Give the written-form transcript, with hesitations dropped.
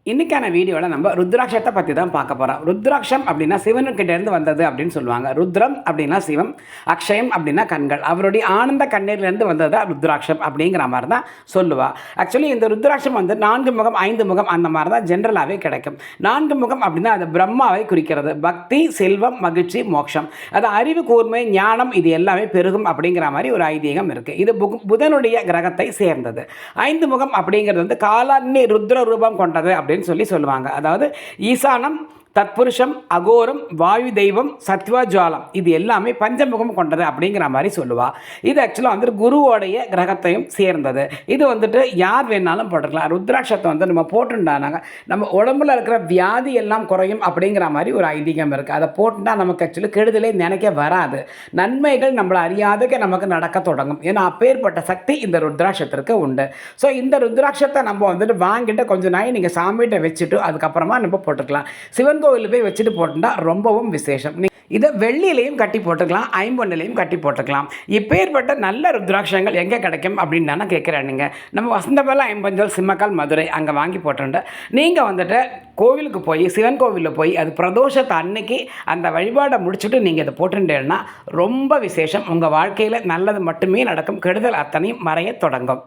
இன்றைக்கான வீடியோவில் நம்ம ருத்ராட்சத்தை பற்றி தான் பார்க்க போகிறோம். ருத்ராட்சம் அப்படின்னா சிவனுக்கிட்டேருந்து வந்தது அப்படின்னு சொல்லுவாங்க. ருத்ரம் அப்படின்னா சிவம், அக்ஷயம் அப்படின்னா கண்கள். அவருடைய ஆனந்த கண்ணீர்லேருந்து வந்தது தான் ருத்ராட்சம் அப்படிங்கிற மாதிரி தான் சொல்லுவாள். ஆக்சுவலி இந்த ருத்ராட்சம் வந்து 4 முகம் 5 முகம் அந்த மாதிரி தான் ஜென்ரலாகவே கிடைக்கும். 4 முகம் அப்படின்னா அது பிரம்மாவை குறிக்கிறது. பக்தி, செல்வம், மகிழ்ச்சி, மோட்சம், அது அறிவு, கூர்மை, ஞானம், இது எல்லாமே பெருகும் அப்படிங்கிற மாதிரி ஒரு ஐதீகம் இருக்குது. இது புதனுடைய கிரகத்தை சேர்ந்தது. 5 முகம் அப்படிங்கிறது வந்து காலாக்னி ருத்ர ரூபம் கொண்டது அப்படின்னு சொல்லுவாங்க. அதாவது ஈசானம், தத்புருஷம், அகோரம், வாயு தெய்வம், சத்வஜாலம், இது எல்லாமே பஞ்சமுகம் கொண்டது அப்படிங்கிற மாதிரி சொல்லுவாள். இது ஆக்சுவலாக வந்துட்டு குருவோடைய கிரகத்தையும் சேர்ந்தது. இது வந்துட்டு யார் வேணாலும் போட்டுக்கலாம். ருத்ராட்சத்தை வந்து நம்ம போட்டுட்டானாங்க நம்ம உடம்புல இருக்கிற வியாதி எல்லாம் குறையும் அப்படிங்கிற மாதிரி ஒரு ஐதீகம் இருக்குது. அதை போட்டுட்டா நமக்கு ஆக்சுவலி கெடுதலே நினைக்க வராது. நன்மைகள் நம்மளை அறியாதக்க நமக்கு நடக்க தொடங்கும். ஏன்னா அப்பேற்பட்ட சக்தி இந்த ருத்ராட்சத்திற்கு உண்டு. ஸோ இந்த ருத்ராட்சத்தை நம்ம வந்துட்டு வாங்கிட்டு கொஞ்சம் நாய் நீங்கள் சாமிகிட்ட வச்சுட்டு அதுக்கப்புறமா நம்ம போட்டுக்கலாம். சிவன் கோவிலில் போய் வச்சுட்டு போட்டுட்டா ரொம்பவும் விசேஷம். இதை வெள்ளியிலையும் கட்டி போட்டுக்கலாம், ஐம்பொன்னிலையும் கட்டி போட்டுக்கலாம். இப்பேற்பட்ட நல்ல ருத்ராட்சங்கள் எங்கே கிடைக்கும் அப்படின்னு தானே கேட்குறேன். நீங்கள் நம்ம வசந்தபல ஐம்பஞ்சல் சிம்மக்கால் மதுரை அங்கே வாங்கி போட்டுட்டு நீங்கள் வந்துட்டு கோவிலுக்கு போய் சிவன் கோவிலில் போய் அது பிரதோஷத்தை அன்னைக்கு அந்த வழிபாடை முடிச்சுட்டு நீங்கள் இதை போட்டுட்டேன்னா ரொம்ப விசேஷம். உங்கள் வாழ்க்கையில் நல்லது மட்டுமே நடக்கும், கெடுதல் அத்தனையும் மறைய தொடங்கும்.